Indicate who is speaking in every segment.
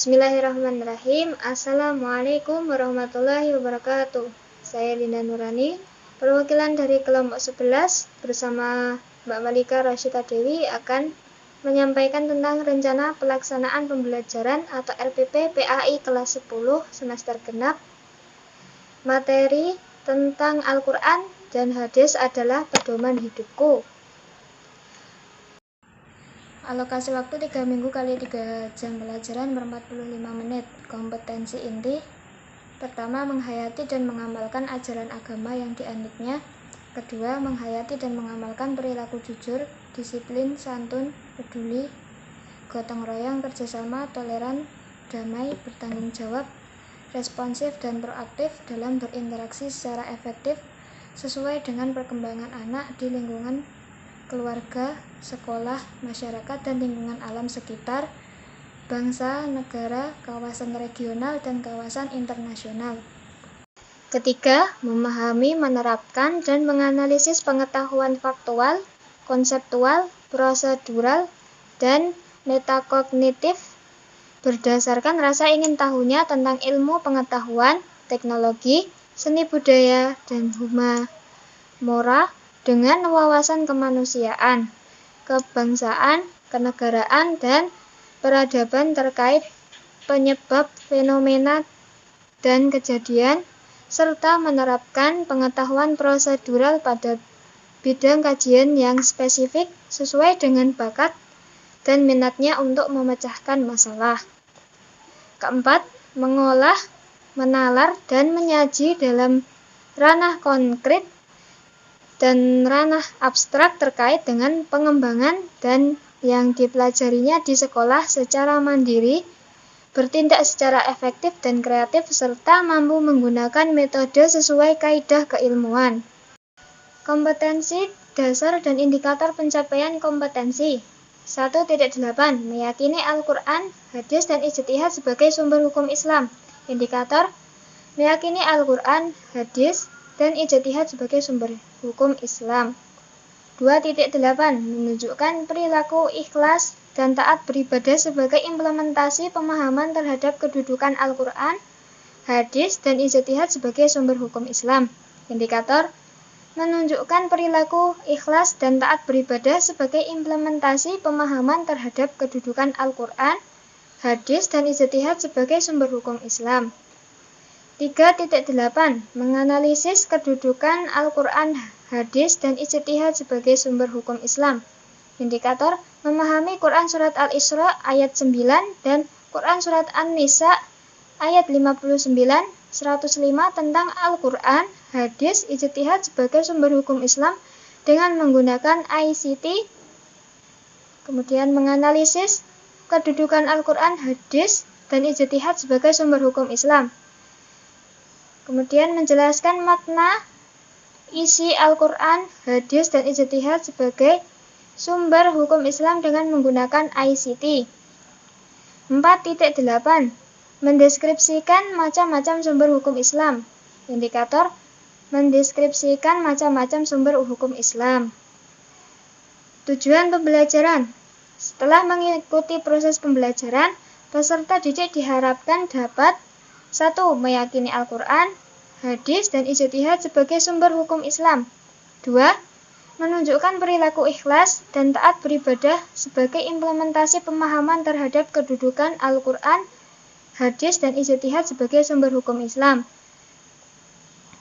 Speaker 1: Bismillahirrahmanirrahim. Assalamualaikum warahmatullahi wabarakatuh. Saya Linda Nurani, perwakilan dari kelompok 11 bersama Mbak Malika Rasyida Dewi akan menyampaikan tentang rencana pelaksanaan pembelajaran atau RPP PAI kelas 10 semester genap. Materi tentang Al-Quran dan hadis adalah pedoman hidupku. Alokasi waktu 3 minggu kali 3 jam pelajaran per 45 menit. Kompetensi inti: pertama, menghayati dan mengamalkan ajaran agama yang dianutnya. Kedua, menghayati dan mengamalkan perilaku jujur, disiplin, santun, peduli, gotong royong, kerjasama, toleran, damai, bertanggung jawab, responsif dan proaktif dalam berinteraksi secara efektif sesuai dengan perkembangan anak di lingkungan keluarga, sekolah, masyarakat, dan lingkungan alam sekitar, bangsa, negara, kawasan regional, dan kawasan internasional. Ketiga, memahami, menerapkan, dan menganalisis pengetahuan faktual, konseptual, prosedural, dan metakognitif berdasarkan rasa ingin tahunya tentang ilmu pengetahuan, teknologi, seni budaya, dan humora, dengan wawasan kemanusiaan, kebangsaan, kenegaraan, dan peradaban terkait penyebab fenomena dan kejadian, serta menerapkan pengetahuan prosedural pada bidang kajian yang spesifik sesuai dengan bakat dan minatnya untuk memecahkan masalah. Keempat, mengolah, menalar, dan menyaji dalam ranah konkret dan ranah abstrak terkait dengan pengembangan dan yang dipelajarinya di sekolah secara mandiri, bertindak secara efektif dan kreatif, serta mampu menggunakan metode sesuai kaidah keilmuan. Kompetensi dasar dan indikator pencapaian kompetensi. 1.8. Meyakini Al-Quran, hadis, dan ijtihad sebagai sumber hukum Islam. Indikator: meyakini Al-Quran, hadis, dan ijtihad sebagai sumber hukum Islam. 2.8. Menunjukkan perilaku ikhlas dan taat beribadah sebagai implementasi pemahaman terhadap kedudukan Al-Quran, hadis, dan ijtihad sebagai sumber hukum Islam. Indikator: menunjukkan perilaku ikhlas dan taat beribadah sebagai implementasi pemahaman terhadap kedudukan Al-Quran, hadis, dan ijtihad sebagai sumber hukum Islam. 3.8. Menganalisis kedudukan Al-Quran, hadis, dan ijtihad sebagai sumber hukum Islam. Indikator: memahami Quran Surat Al-Isra ayat 9 dan Quran Surat An-Nisa ayat 59, 105 tentang Al-Quran, hadis, ijtihad sebagai sumber hukum Islam dengan menggunakan ICT. Kemudian menganalisis kedudukan Al-Quran, hadis, dan ijtihad sebagai sumber hukum Islam. Kemudian menjelaskan makna isi Al-Quran, hadis, dan ijtihad sebagai sumber hukum Islam dengan menggunakan ICT. 4.8. Mendeskripsikan macam-macam sumber hukum Islam. Indikator: mendeskripsikan macam-macam sumber hukum Islam. Tujuan pembelajaran. Setelah mengikuti proses pembelajaran, peserta didik diharapkan dapat: 1. Meyakini Al-Quran, hadis, dan ijtihad sebagai sumber hukum Islam. 2. Menunjukkan perilaku ikhlas dan taat beribadah sebagai implementasi pemahaman terhadap kedudukan Al-Quran, hadis, dan ijtihad sebagai sumber hukum Islam.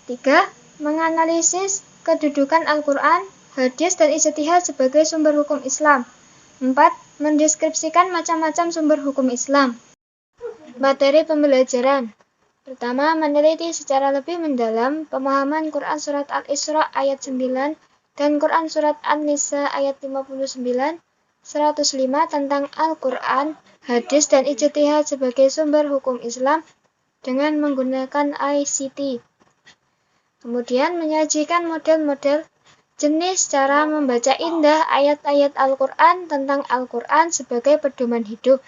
Speaker 1: 3. Menganalisis kedudukan Al-Quran, hadis, dan ijtihad sebagai sumber hukum Islam. 4. Mendeskripsikan macam-macam sumber hukum Islam. Materi pembelajaran. Pertama, meneliti secara lebih mendalam pemahaman Quran Surat Al-Isra ayat 9 dan Quran Surat An-Nisa ayat 59, 105 tentang Al-Quran, hadis, dan ijtihad sebagai sumber hukum Islam dengan menggunakan ICT. Kemudian menyajikan model-model jenis cara membaca indah ayat-ayat Al-Quran tentang Al-Quran sebagai pedoman hidup.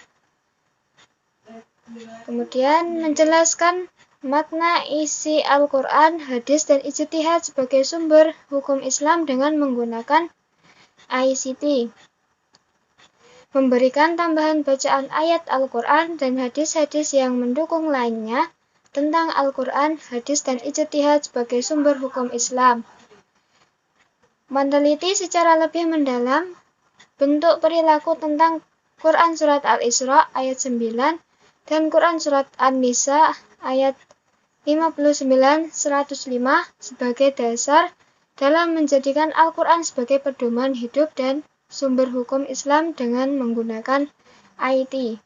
Speaker 1: Kemudian menjelaskan makna isi Al-Quran, hadis, dan ijtihad sebagai sumber hukum Islam dengan menggunakan ICT. memberikan tambahan bacaan ayat Al-Quran dan hadis-hadis yang mendukung lainnya tentang Al-Quran, hadis, dan ijtihad sebagai sumber hukum Islam. Meneliti secara lebih mendalam bentuk perilaku tentang Quran Surat Al-Isra ayat 9 dan Quran Surat An-Nisa ayat 59-105 sebagai dasar dalam menjadikan Al-Quran sebagai pedoman hidup dan sumber hukum Islam dengan menggunakan IT.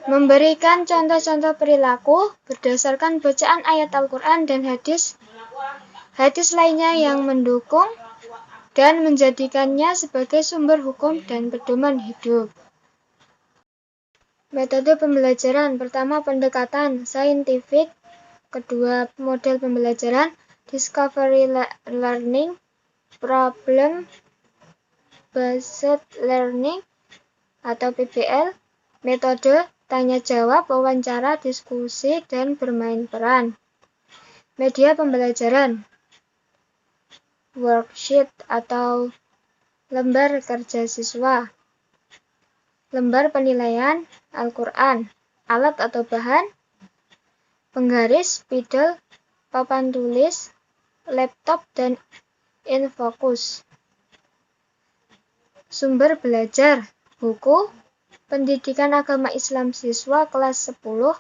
Speaker 1: Memberikan contoh-contoh perilaku berdasarkan bacaan ayat Al-Quran dan hadis lainnya yang mendukung dan menjadikannya sebagai sumber hukum dan pedoman hidup. Metode pembelajaran pertama pendekatan saintifik, kedua model pembelajaran discovery learning, problem based learning atau PBL, metode tanya jawab, wawancara, diskusi, dan bermain peran. Media pembelajaran worksheet atau lembar kerja siswa, lembar penilaian Al-Quran, alat atau bahan, penggaris, spidol, papan tulis, laptop, dan infocus. Sumber belajar, buku, Pendidikan Agama Islam Siswa kelas 10,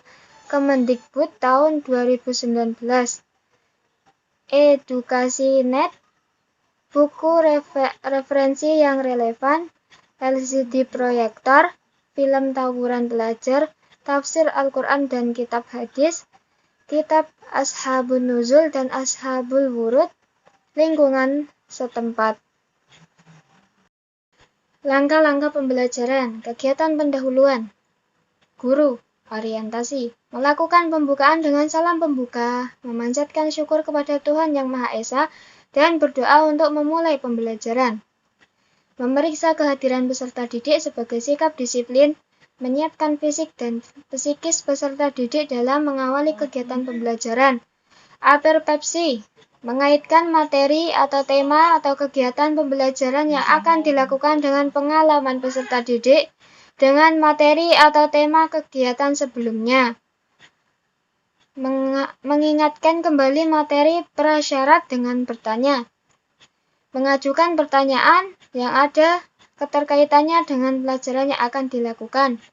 Speaker 1: Kemendikbud tahun 2019, Edukasi.net, buku referensi yang relevan, LCD proyektor, film tawuran pelajar, tafsir Al-Quran dan kitab hadis, kitab Ashabun Nuzul dan Ashabul Wurud, lingkungan setempat. Langkah-langkah pembelajaran, kegiatan pendahuluan, guru, orientasi, melakukan pembukaan dengan salam pembuka, memanjatkan syukur kepada Tuhan Yang Maha Esa, dan berdoa untuk memulai pembelajaran. Memeriksa kehadiran peserta didik sebagai sikap disiplin, menyiapkan fisik dan psikis peserta didik dalam mengawali kegiatan pembelajaran. Aperpepsi, mengaitkan materi atau tema atau kegiatan pembelajaran yang akan dilakukan dengan pengalaman peserta didik dengan materi atau tema kegiatan sebelumnya. Mengingatkan kembali materi prasyarat dengan bertanya. Mengajukan pertanyaan yang ada keterkaitannya dengan pelajaran yang akan dilakukan.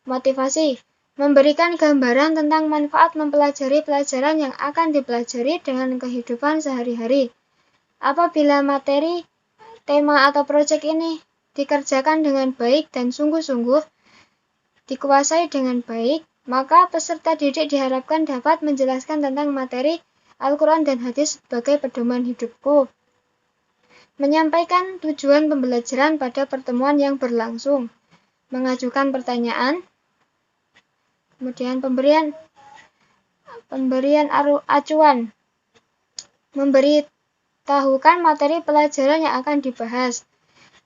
Speaker 1: Motivasi, memberikan gambaran tentang manfaat mempelajari pelajaran yang akan dipelajari dengan kehidupan sehari-hari. Apabila materi, tema atau proyek ini dikerjakan dengan baik dan sungguh-sungguh, dikuasai dengan baik, maka peserta didik diharapkan dapat menjelaskan tentang materi Al-Quran dan hadis sebagai pedoman hidupku. Menyampaikan tujuan pembelajaran pada pertemuan yang berlangsung. Mengajukan pertanyaan. Kemudian pemberian acuan. Memberitahukan materi pelajaran yang akan dibahas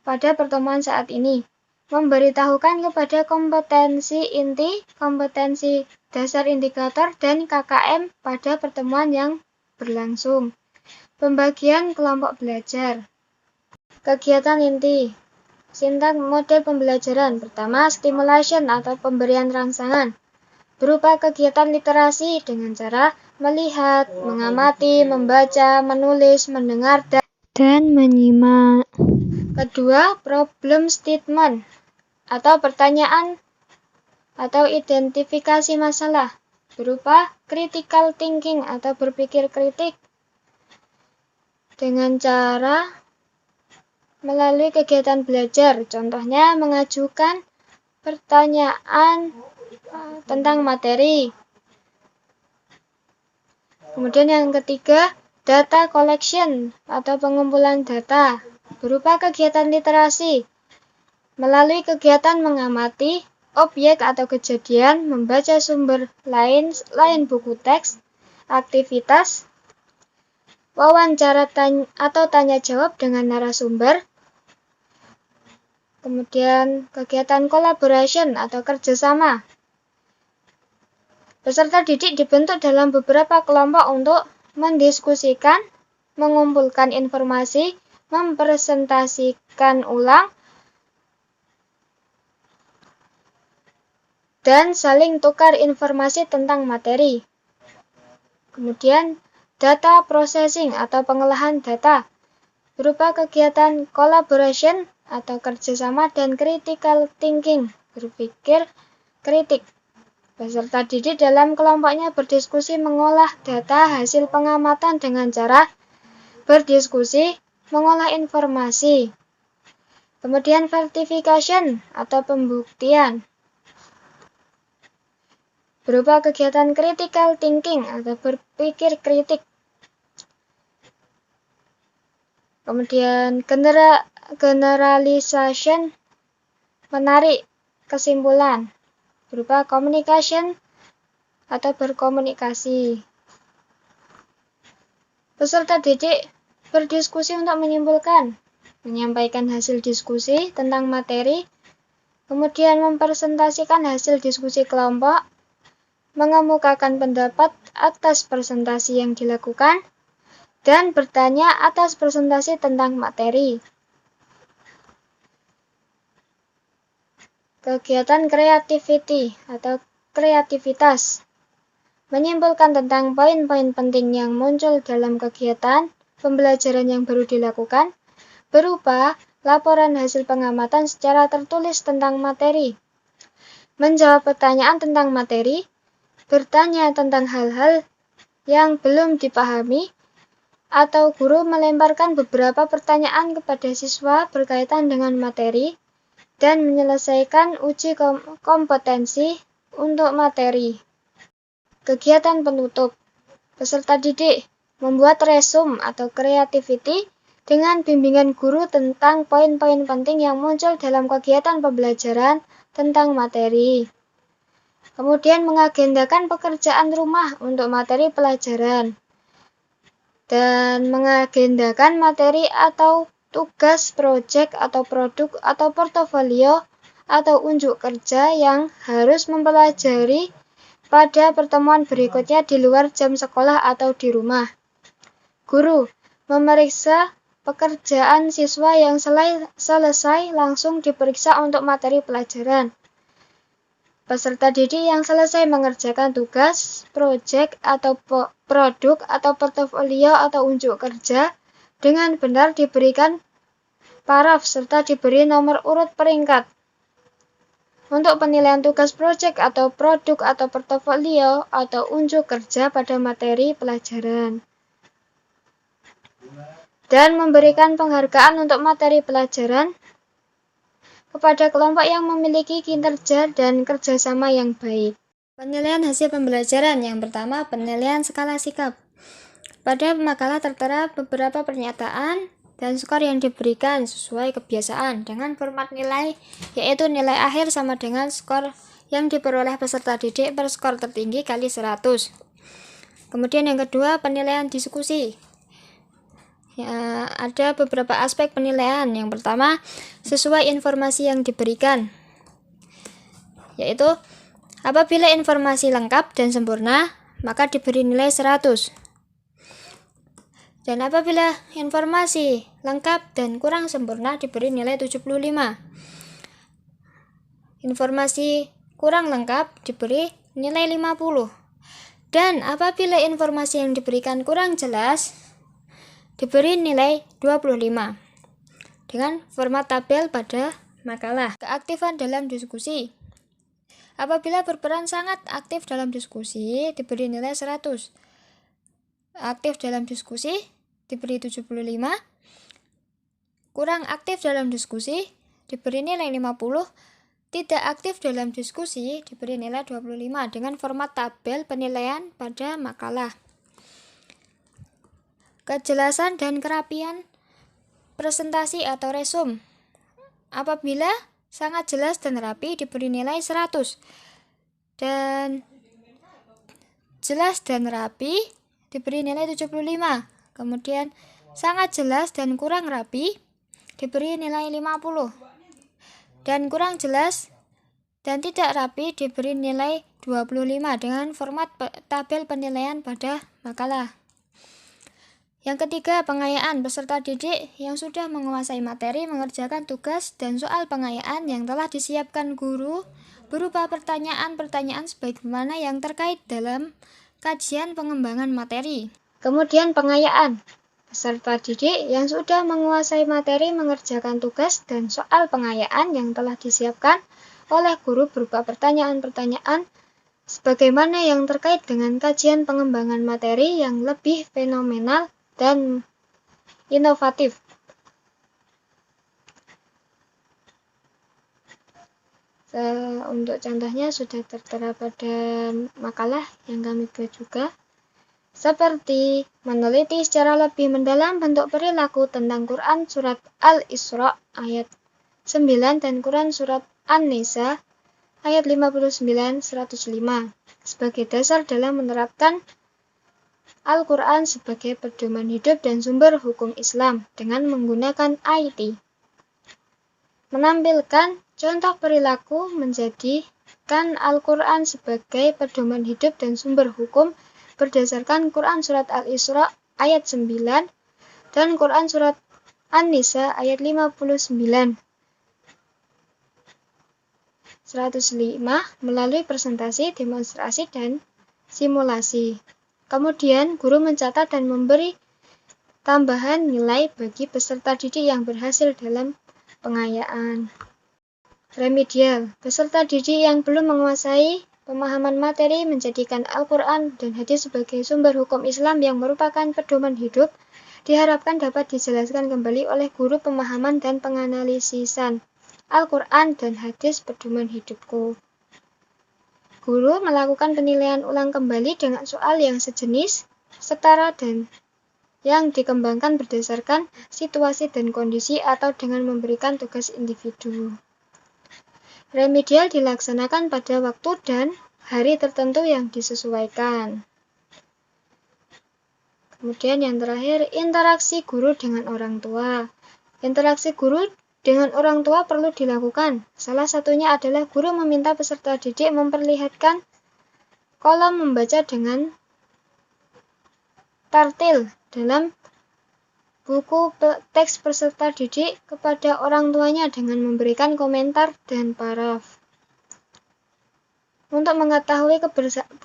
Speaker 1: pada pertemuan saat ini. Memberitahukan kepada kompetensi inti, kompetensi dasar indikator, dan KKM pada pertemuan yang berlangsung. Pembagian kelompok belajar. Kegiatan inti. Sintaks model pembelajaran. Pertama, stimulation atau pemberian rangsangan. Berupa kegiatan literasi dengan cara melihat, mengamati, membaca, menulis, mendengar, dan menyimak. Kedua, problem statement atau pertanyaan atau identifikasi masalah. Berupa critical thinking atau berpikir kritik. Dengan cara melalui kegiatan belajar, contohnya mengajukan pertanyaan tentang materi. Kemudian yang ketiga, data collection atau pengumpulan data berupa kegiatan literasi melalui kegiatan mengamati objek atau kejadian, membaca sumber lain buku teks, aktivitas, wawancara atau tanya jawab dengan narasumber. Kemudian kegiatan collaboration atau kerjasama. Peserta didik dibentuk dalam beberapa kelompok untuk mendiskusikan, mengumpulkan informasi, mempresentasikan ulang, dan saling tukar informasi tentang materi. Kemudian, data processing atau pengolahan data berupa kegiatan collaboration atau kerjasama dan critical thinking, berpikir kritik. Peserta didik dalam kelompoknya berdiskusi mengolah data hasil pengamatan dengan cara berdiskusi, mengolah informasi. Kemudian verification atau pembuktian berupa kegiatan critical thinking atau berpikir kritik. Kemudian generalization, menarik kesimpulan berupa communication atau berkomunikasi. Peserta didik berdiskusi untuk menyimpulkan, menyampaikan hasil diskusi tentang materi, kemudian mempresentasikan hasil diskusi kelompok, mengemukakan pendapat atas presentasi yang dilakukan, dan bertanya atas presentasi tentang materi. Kegiatan creativity atau kreativitas menyimpulkan tentang poin-poin penting yang muncul dalam kegiatan pembelajaran yang baru dilakukan, berupa laporan hasil pengamatan secara tertulis tentang materi, menjawab pertanyaan tentang materi, bertanya tentang hal-hal yang belum dipahami, atau guru melemparkan beberapa pertanyaan kepada siswa berkaitan dengan materi, dan menyelesaikan uji kompetensi untuk materi. Kegiatan penutup. Peserta didik membuat resume atau creativity dengan bimbingan guru tentang poin-poin penting yang muncul dalam kegiatan pembelajaran tentang materi. Kemudian mengagendakan pekerjaan rumah untuk materi pelajaran. Dan mengagendakan materi atau tugas proyek atau produk atau portofolio atau unjuk kerja yang harus mempelajari pada pertemuan berikutnya di luar jam sekolah atau di rumah. Guru memeriksa pekerjaan siswa yang selesai langsung diperiksa untuk materi pelajaran. Peserta didik yang selesai mengerjakan tugas, proyek, atau produk, atau portofolio, atau unjuk kerja dengan benar diberikan paraf serta diberi nomor urut peringkat. Untuk penilaian tugas proyek, atau produk, atau portofolio, atau unjuk kerja pada materi pelajaran. Dan memberikan penghargaan untuk materi pelajaran kepada kelompok yang memiliki kinerja dan kerjasama yang baik. Penilaian hasil pembelajaran. Yang pertama, penilaian skala sikap. Pada makalah tertera beberapa pernyataan dan skor yang diberikan sesuai kebiasaan dengan format nilai, yaitu nilai akhir sama dengan skor yang diperoleh peserta didik per skor tertinggi kali 100. Kemudian yang kedua, penilaian diskusi. Ya, ada beberapa aspek penilaian. Yang pertama, sesuai informasi yang diberikan, yaitu apabila informasi lengkap dan sempurna, maka diberi nilai 100. Dan apabila informasi lengkap dan kurang sempurna, diberi nilai 75. Informasi kurang lengkap diberi nilai 50. Dan apabila informasi yang diberikan kurang jelas, diberi nilai 25 dengan format tabel pada makalah. Keaktifan dalam diskusi. Apabila berperan sangat aktif dalam diskusi, diberi nilai 100. Aktif dalam diskusi diberi 75. Kurang aktif dalam diskusi diberi nilai 50. Tidak aktif dalam diskusi diberi nilai 25 dengan format tabel penilaian pada makalah. Kejelasan dan kerapian presentasi atau resume. Apabila sangat jelas dan rapi diberi nilai 100. Dan jelas dan rapi diberi nilai 75. Kemudian sangat jelas dan kurang rapi diberi nilai 50. Dan kurang jelas dan tidak rapi diberi nilai 25 dengan format tabel penilaian pada makalah. Yang ketiga, pengayaan. Peserta didik yang sudah menguasai materi mengerjakan tugas dan soal pengayaan yang telah disiapkan guru berupa pertanyaan-pertanyaan sebagaimana yang terkait dalam kajian pengembangan materi. Kemudian pengayaan. Peserta didik yang sudah menguasai materi mengerjakan tugas dan soal pengayaan yang telah disiapkan oleh guru berupa pertanyaan-pertanyaan sebagaimana yang terkait dengan kajian pengembangan materi yang lebih fenomenal dan inovatif. Untuk contohnya sudah tertera pada makalah yang kami buat juga, seperti meneliti secara lebih mendalam bentuk perilaku tentang Quran surat Al-Isra ayat 9 dan Quran surat An-Nisa ayat 59-105 sebagai dasar dalam menerapkan Al-Quran sebagai pedoman hidup dan sumber hukum Islam dengan menggunakan IT. Menampilkan contoh perilaku menjadikan Al-Quran sebagai pedoman hidup dan sumber hukum berdasarkan Quran surat Al-Isra ayat 9 dan Quran surat An-Nisa ayat 59-105 melalui presentasi, demonstrasi, dan simulasi. Kemudian, guru mencatat dan memberi tambahan nilai bagi peserta didik yang berhasil dalam pengayaan. Remedial. Peserta didik yang belum menguasai pemahaman materi menjadikan Al-Quran dan hadis sebagai sumber hukum Islam yang merupakan pedoman hidup, diharapkan dapat dijelaskan kembali oleh guru pemahaman dan penganalisisan Al-Quran dan hadis pedoman hidupku. Guru melakukan penilaian ulang kembali dengan soal yang sejenis, setara dan yang dikembangkan berdasarkan situasi dan kondisi atau dengan memberikan tugas individu. Remedial dilaksanakan pada waktu dan hari tertentu yang disesuaikan. Kemudian yang terakhir, interaksi guru dengan orang tua. Interaksi guru dengan orang tua perlu dilakukan. Salah satunya adalah guru meminta peserta didik memperlihatkan kolom membaca dengan tartil dalam buku teks peserta didik kepada orang tuanya dengan memberikan komentar dan paraf. Untuk mengetahui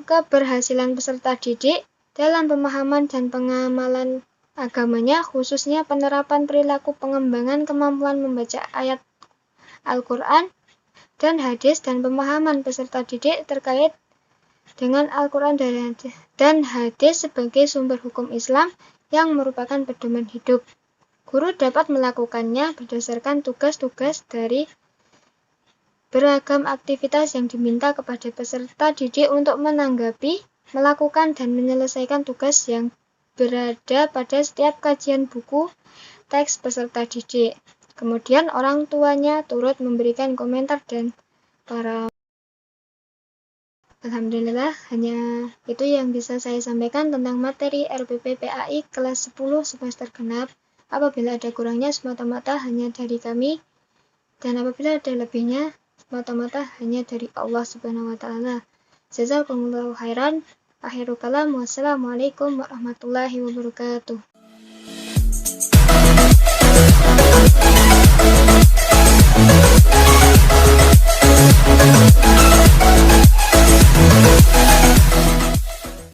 Speaker 1: keberhasilan peserta didik dalam pemahaman dan pengamalan agamanya, khususnya penerapan perilaku pengembangan kemampuan membaca ayat Al-Quran dan hadis dan pemahaman peserta didik terkait dengan Al-Quran dan hadis sebagai sumber hukum Islam yang merupakan pedoman hidup. Guru dapat melakukannya berdasarkan tugas-tugas dari beragam aktivitas yang diminta kepada peserta didik untuk menanggapi, melakukan, dan menyelesaikan tugas yang berada pada setiap kajian buku teks peserta didik. Kemudian orang tuanya turut memberikan komentar dan para. Alhamdulillah, hanya itu yang bisa saya sampaikan tentang materi RPP PAI kelas 10 semester genap. Apabila ada kurangnya, semata-mata hanya dari kami, dan apabila ada lebihnya, semata-mata hanya dari Allah Subhanahu wa Ta'ala. Jazakumullahu khairan. Akhirul kalam, wassalamualaikum warahmatullahi wabarakatuh.